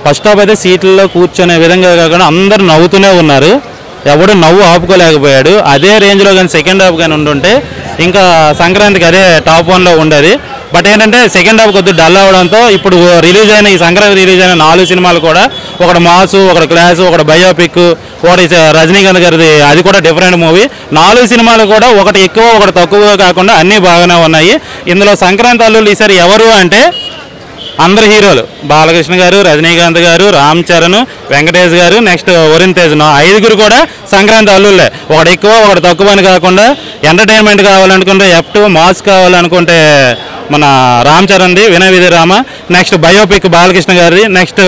First half అయితే సీట్లలో కూర్చునే విధంగా కాకుండా అందరు నవ్వుతూనే ఉన్నారు, ఎవడు నవ్వు ఆపుకోలేకపోయాడు. అదే రేంజ్లో కానీ సెకండ్ హాఫ్ కానీ ఉండుంటే ఇంకా సంక్రాంతికి అదే టాప్ 1లో ఉండేది. బట్ ఏంటంటే సెకండ్ హాఫ్ కొద్దిగా డల్ అవ్వడంతో ఇప్పుడు రిలీజ్ అయిన ఈ సంక్రాంతి రిలీజ్ అయిన 4 సినిమాలు కూడా ఒకటి మాసు, ఒకటి క్లాసు, ఒకటి బయోపిక్, ఒకటి రజనీకాంత్ గారిది అది కూడా డిఫరెంట్ మూవీ. 4 సినిమాలు కూడా ఒకటి ఎక్కువ ఒకటి తక్కువ కాకుండా అన్నీ బాగానే ఉన్నాయి. ఇందులో సంక్రాంతి అల్లుళ్ళు ఈసారి ఎవరు అంటే అందరు హీరోలు, బాలకృష్ణ గారు, రజనీకాంత్ గారు, రామ్ చరణ్, వెంకటేష్ గారు, నెక్స్ట్ వరుణ్ తేజ్, 5 కూడా సంక్రాంతి అల్లుళ్ళే. ఒకటి ఎక్కువ ఒకటి తక్కువ అని కాకుండా ఎంటర్టైన్మెంట్ కావాలనుకుంటే F2, మాస్ కావాలనుకుంటే మన రామ్ చరణ్ది వినయ విధి రామ, నెక్స్ట్ బయోపిక్ బాలకృష్ణ గారిది, నెక్స్ట్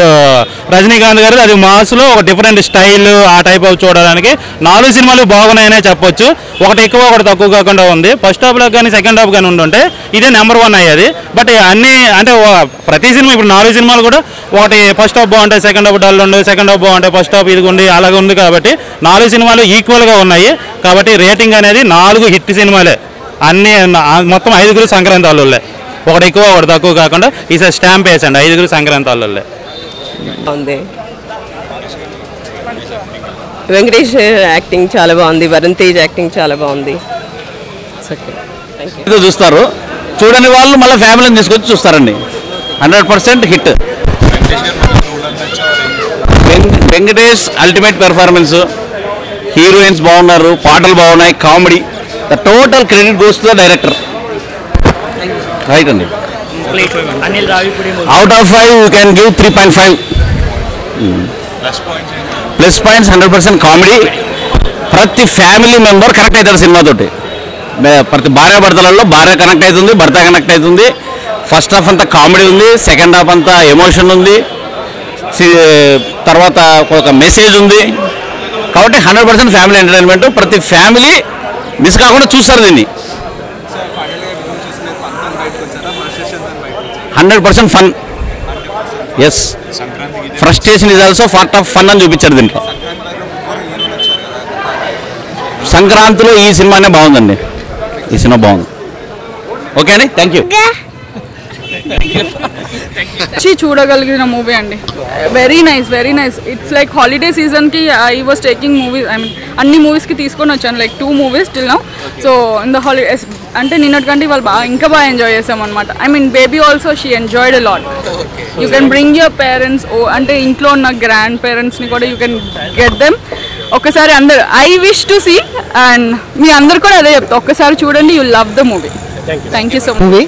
రజనీకాంత్ గారిది అది మాస్లో ఒక డిఫరెంట్ స్టైల్ ఆ టైప్ ఆఫ్ చూడడానికి 4 సినిమాలు బాగున్నాయనే చెప్పొచ్చు. ఒకటి ఎక్కువ ఒకటి తక్కువ కాకుండా ఉంది. ఫస్ట్ హాఫ్లో కానీ సెకండ్ హాఫ్ కానీ ఉండుంటే ఇదే నెంబర్ 1 అయ్యేది. బట్ అన్నీ అంటే ప్రతి సినిమా ఇప్పుడు 4 సినిమాలు కూడా ఒకటి ఫస్ట్ హాఫ్ బాగుంటాయి, సెకండ్ హాఫ్ డల్ ఉండి, సెకండ్ హాఫ్ బాగుంటాయి, ఫస్ట్ హాఫ్ ఇది ఉండి అలాగే ఉంది. కాబట్టి 4 సినిమాలు ఈక్వల్గా ఉన్నాయి. కాబట్టి రేటింగ్ అనేది 4 హిట్ సినిమాలే. అన్నీ మొత్తం 5 సంక్రాంతి అల్లుళ్ళే, ఒకటి ఎక్కువ ఒకటి తక్కువ కాకుండా ఈసారి స్టాంప్ వేసండి 5 సంక్రాంతి అల్లుళ్ళే. వెంకటేష్ యాక్టింగ్ చాలా బాగుంది, వరుణ్ తేజ్ యాక్టింగ్ చాలా బాగుంది. చూస్తారు, చూడని వాళ్ళు మళ్ళీ ఫ్యామిలీని తీసుకొచ్చి చూస్తారండి. 100% hit. Venkatesh ultimate performance, heroines బాగున్నారు, పాటలు బాగున్నాయి, comedy. The total credit goes to the director. Right అండి. Out of 5 you can give 3.5. Plus points 100% comedy. ప్రతి ఫ్యామిలీ మెంబర్ కనెక్ట్ అవుతారు సినిమాతోటి. ప్రతి భార్యాభర్తలలో భార్య కనెక్ట్ అవుతుంది, భర్త కనెక్ట్ అవుతుంది. ఫస్ట్ హాఫ్ అంతా కామెడీ ఉంది, సెకండ్ హాఫ్ అంతా ఎమోషన్ ఉంది, తర్వాత ఒక మెసేజ్ ఉంది. కాబట్టి 100% ఫ్యామిలీ ఎంటర్టైన్మెంట్. ప్రతి ఫ్యామిలీ మిస్ కాకుండా చూస్తారు దీన్ని. 100% fun. Yes, frustration is also part of fun అని చూపించారు దీంట్లో. సంక్రాంతిలో ఈ సినిమానే బాగుందండి, ఈ సినిమా బాగుంది. ఓకే అండి, థ్యాంక్ యూ. చూడగలిగిన మూవీ అండి. Very nice, very nice. It's like holiday సీజన్కి I was taking movies, I mean అన్ని మూవీస్కి తీసుకొని వచ్చాను, like 2 movies till now. So in the holidays అంటే నిన్నటికంటే వాళ్ళు ఇంకా బాగా ఎంజాయ్ చేసాం అనమాట. I mean baby also she enjoyed a lot. You can bring your parents, అంటే ఇంట్లో ఉన్న గ్రాండ్ పేరెంట్స్ని కూడా యూ కెన్ గెట్ దెమ్. ఒక్కసారి అందరు I wish to see, and మీ అందరు కూడా అదే చెప్తా, ఒక్కసారి చూడండి, you love the movie. Thank you so much. Movie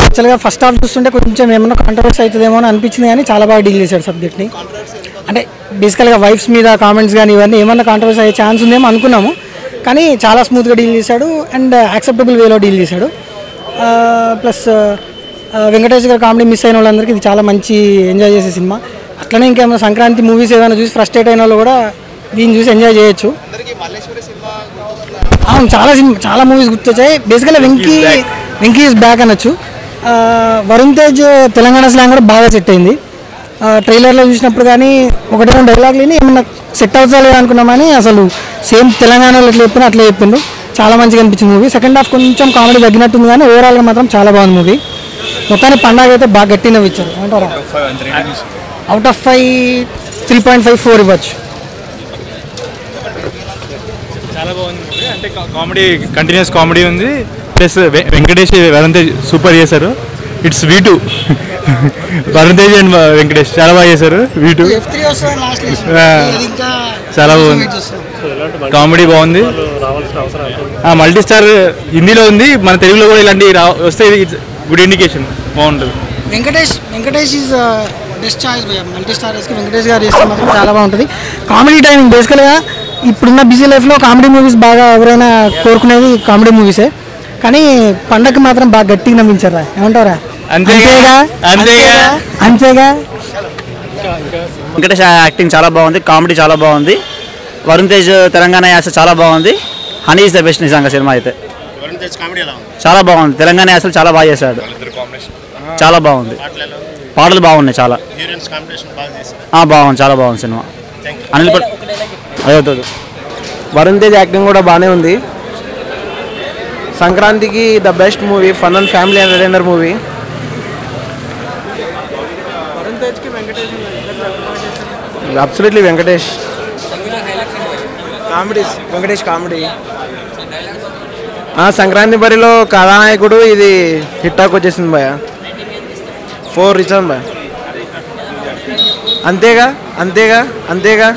యాక్చువల్గా ఫస్ట్ హాఫ్ చూస్తుంటే కొంచెం ఏమన్నా కాంట్రవర్సీ అవుతుందేమో అని అనిపించింది, కానీ చాలా బాగా డీల్ చేశాడు సబ్జెక్ట్ని. అంటే బేసికల్గా వైఫ్స్ మీద కామెంట్స్ కానీ ఇవన్నీ ఏమన్నా కాంట్రవర్సీ అయ్యే ఛాన్స్ ఉందేమో అనుకున్నాము, కానీ చాలా స్మూత్గా డీల్ చేశాడు అండ్ యాక్సెప్టబుల్ వేలో డీల్ చేశాడు. ప్లస్ వెంకటేష్ గారు కామెడీ మిస్ అయిన వాళ్ళందరికీ ఇది చాలా మంచి ఎంజాయ్ చేసే సినిమా. అట్లనే ఇంకేమైనా సంక్రాంతి మూవీస్ ఏమైనా చూసి ఫ్రస్ట్రేట్ అయిన వాళ్ళు కూడా దీన్ని చూసి ఎంజాయ్ చేయొచ్చు. అవును, చాలా మూవీస్ గుర్తొచ్చాయి. బేసికల్గా వెంకీ ఈజ్ బ్యాక్ అనొచ్చు. వరుణ్ తేజ్ తెలంగాణ స్లాంగ్ కూడా బాగా సెట్ అయింది. ట్రైలర్లో చూసినప్పుడు కానీ ఒకటే డైలాగ్లని ఏమన్నా సెట్ అవుతా అనుకున్నామని అసలు సేమ్ తెలంగాణలో ఎట్లా చెప్పినా అట్లా చెప్పిండు. చాలా మంచిగా అనిపించింది మూవీ. సెకండ్ హాఫ్ కొంచెం కామెడీ తగ్గినట్టుంది, కానీ ఓవరాల్గా మాత్రం చాలా బాగుంది మూవీ. మొత్తానికి పండగ అయితే బాగా గట్టిగా ఇచ్చారు అంటారా. అవుట్ ఆఫ్ 5 3.54 ఇవ్వచ్చు. చాలా బాగుంది. అంటే కామెడీ, కంటిన్యూస్ కామెడీ ఉంది. ప్లస్ వెంకటేష్ వరుణ్ తేజ్ సూపర్ చేశారు. It's V2. Varun Tej and Venkatesh చాలా బాగా చేశారు. V2 చాలా బాగుంది, కామెడీ బాగుంది. మల్టీ స్టార్ హిందీలో ఉంది, మన తెలుగులో కూడా ఇలాంటి వస్తే గుడ్ ఇండికేషన్, బాగుంటుంది. Venkatesh is best choice. Multi స్టార్స్కి వెంకటేష్ గారు చేస్తే మాత్రం చాలా బాగుంటుంది. కామెడీ టైమింగ్ బేసికల్గా ఇప్పుడున్న బిజీ లైఫ్లో కామెడీ మూవీస్ బాగా ఎవరైనా కోరుకునేది కామెడీ మూవీసే, కానీ పండగకి మాత్రం బాగా గట్టిగా నమ్మించారా, ఏమంటారా? అంతేగా. వెంకటేష్ యాక్టింగ్ చాలా బాగుంది, కామెడీ చాలా బాగుంది. వరుణ్ తేజ్ తెలంగాణ యాస చాలా బాగుంది. హనీ ఈజ్ ద బెస్ట్ నిజంగా సినిమా అయితే. చాలా బాగుంది, తెలంగాణ యాసలు చాలా బాగా చేశాడు, చాలా బాగుంది. పాటలు బాగున్నాయి చాలా. బాగుంది, చాలా బాగుంది సినిమా. అనిల్ అదే వరుణ్ తేజ్ యాక్టింగ్ కూడా బాగానే ఉంది. సంక్రాంతికి the best movie, fun and family entertainer movie. Absolutely Venkatesh comedy. Venkatesh comedy. Sankranti బరిలో కథానాయకుడు ఇది హిట్ టాక్ వచ్చేసింది భయ. 4 ఇచ్చాను భయ. అంతేగా అంతేగా అంతేగా